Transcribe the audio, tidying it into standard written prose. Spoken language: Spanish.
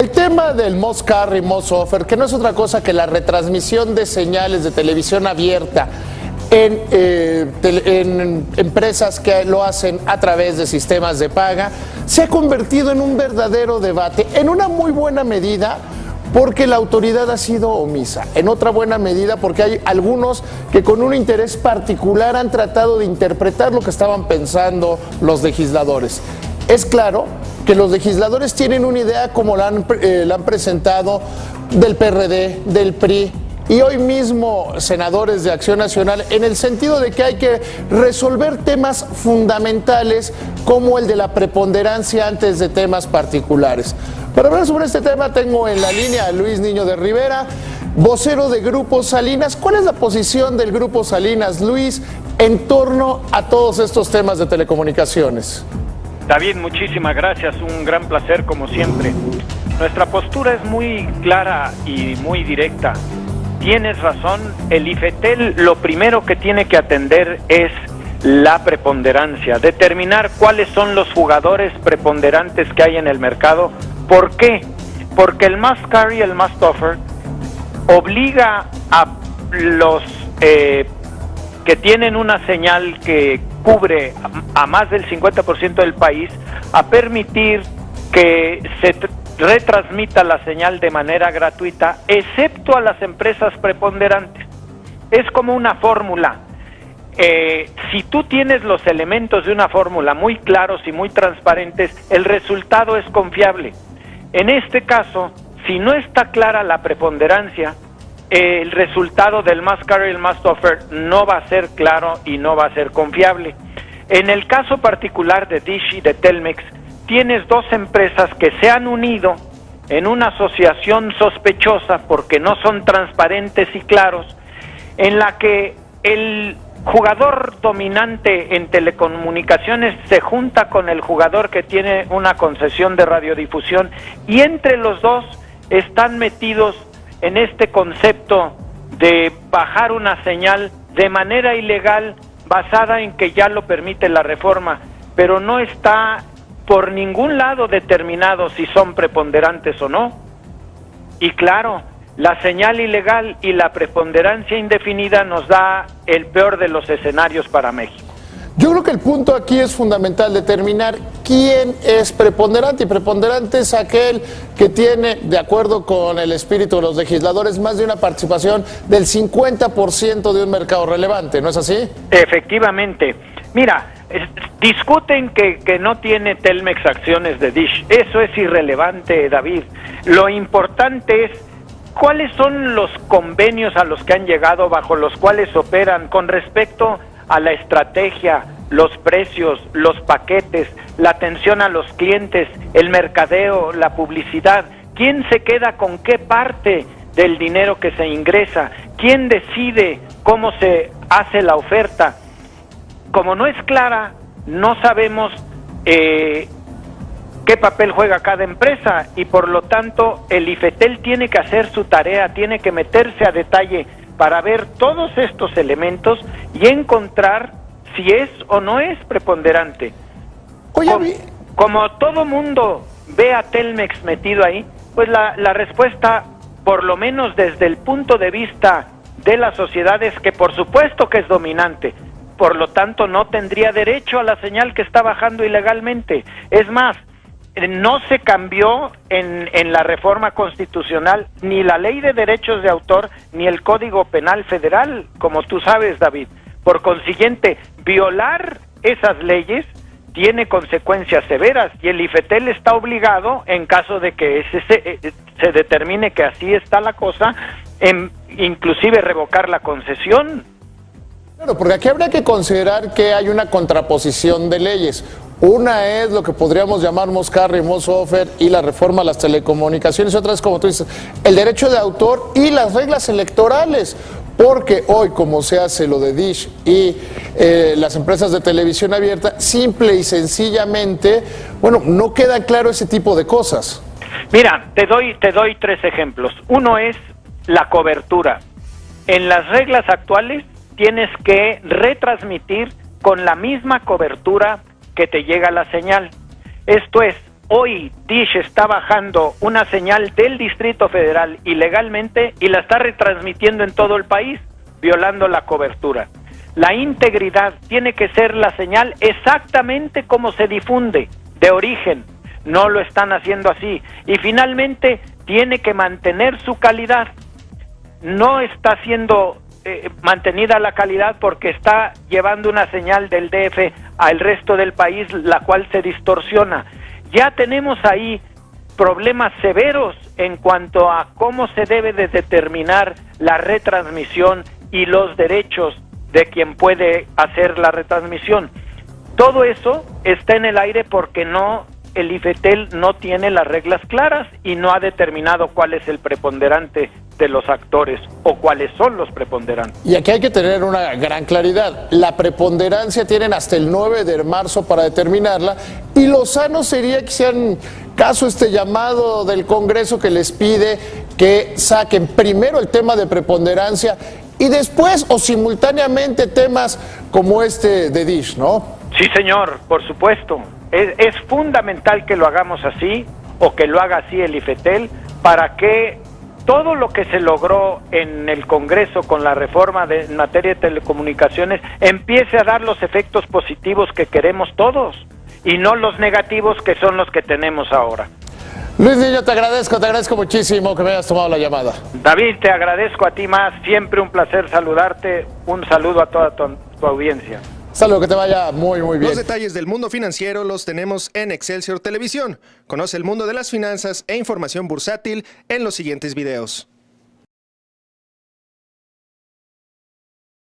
El tema del Must Carry, Must Offer, que no es otra cosa que la retransmisión de señales de televisión abierta en empresas que lo hacen a través de sistemas de paga, se ha convertido en un verdadero debate, en una muy buena medida porque la autoridad ha sido omisa, en otra buena medida porque hay algunos que con un interés particular han tratado de interpretar lo que estaban pensando los legisladores. Es claro que los legisladores tienen una idea como la han presentado del PRD, del PRI y hoy mismo senadores de Acción Nacional, en el sentido de que hay que resolver temas fundamentales como el de la preponderancia antes de temas particulares. Para hablar sobre este tema tengo en la línea a Luis Niño de Rivera, vocero de Grupo Salinas. ¿Cuál es la posición del Grupo Salinas, Luis, en torno a todos estos temas de telecomunicaciones? David, muchísimas gracias, un gran placer como siempre. Nuestra postura es muy clara y muy directa. Tienes razón, el IFETEL lo primero que tiene que atender es la preponderancia, determinar cuáles son los jugadores preponderantes que hay en el mercado. ¿Por qué? Porque el Must Carry, el Must Offer, obliga a los que tienen una señal que cubre a más del 50% del país a permitir que se retransmita la señal de manera gratuita, excepto a las empresas preponderantes. Es como una fórmula. Si tú tienes los elementos de una fórmula muy claros y muy transparentes, el resultado es confiable. En este caso, si no está clara la preponderancia, el resultado del Must Carry y el Must Offer no va a ser claro y no va a ser confiable. En el caso particular de Dish y de Telmex, tienes dos empresas que se han unido en una asociación sospechosa porque no son transparentes y claros, en la que el jugador dominante en telecomunicaciones se junta con el jugador que tiene una concesión de radiodifusión y entre los dos están metidos en este concepto de bajar una señal de manera ilegal basada en que ya lo permite la reforma, pero no está por ningún lado determinado si son preponderantes o no. Y claro, la señal ilegal y la preponderancia indefinida nos da el peor de los escenarios para México. Yo creo que el punto aquí es fundamental, determinar quién es preponderante, y preponderante es aquel que tiene, de acuerdo con el espíritu de los legisladores, más de una participación del 50% de un mercado relevante, ¿no es así? Efectivamente. Mira, discuten que no tiene Telmex acciones de Dish. Eso es irrelevante, David. Lo importante es cuáles son los convenios a los que han llegado, bajo los cuales operan con respecto a la estrategia, los precios, los paquetes, la atención a los clientes, el mercadeo, la publicidad. ¿Quién se queda con qué parte del dinero que se ingresa? ¿Quién decide cómo se hace la oferta? Como no es clara, no sabemos qué papel juega cada empresa y por lo tanto el IFETEL tiene que hacer su tarea, tiene que meterse a detalle para ver todos estos elementos y encontrar si es o no es preponderante. Oye, como todo mundo ve a Telmex metido ahí, pues la respuesta, por lo menos desde el punto de vista de la sociedad, es que por supuesto que es dominante, por lo tanto no tendría derecho a la señal que está bajando ilegalmente. Es más, no se cambió en la reforma constitucional ni la ley de derechos de autor ni el Código Penal Federal, como tú sabes, David. Por consiguiente, violar esas leyes tiene consecuencias severas y el IFETEL está obligado, en caso de que se determine que así está la cosa, inclusive revocar la concesión. Claro, porque aquí habría que considerar que hay una contraposición de leyes. Una es lo que podríamos llamar Must Carry, Must Offer y la reforma a las telecomunicaciones. Otra es, como tú dices, el derecho de autor y las reglas electorales. Porque hoy, como se hace lo de Dish y las empresas de televisión abierta, simple y sencillamente, bueno, no queda claro ese tipo de cosas. Mira, te doy tres ejemplos. Uno es la cobertura. En las reglas actuales tienes que retransmitir con la misma cobertura que te llega la señal. Esto es, Hoy Dish está bajando una señal del Distrito Federal ilegalmente y la está retransmitiendo en todo el país, violando la cobertura. La integridad tiene que ser la señal exactamente como se difunde, de origen. No lo están haciendo así. Y finalmente tiene que mantener su calidad. No está siendo mantenida la calidad porque está llevando una señal del DF al resto del país, la cual se distorsiona. Ya tenemos ahí problemas severos en cuanto a cómo se debe de determinar la retransmisión y los derechos de quien puede hacer la retransmisión. Todo eso está en el aire porque el IFETEL no tiene las reglas claras y no ha determinado cuál es el preponderante de los actores o cuáles son los preponderantes. Y aquí hay que tener una gran claridad. La preponderancia tienen hasta el 9 de marzo para determinarla y lo sano sería que hicieran caso este llamado del Congreso que les pide que saquen primero el tema de preponderancia y después o simultáneamente temas como este de Dish, ¿no? Sí, señor, por supuesto. Es fundamental que lo hagamos así o que lo haga así el IFETEL para que todo lo que se logró en el Congreso con la reforma en materia de telecomunicaciones empiece a dar los efectos positivos que queremos todos y no los negativos que son los que tenemos ahora. Luis Niño, te agradezco muchísimo que me hayas tomado la llamada. David, te agradezco a ti más, siempre un placer saludarte, un saludo a toda tu audiencia. Saludos, que te vaya muy bien. Los detalles del mundo financiero los tenemos en Excelsior Televisión. Conoce el mundo de las finanzas e información bursátil en los siguientes videos.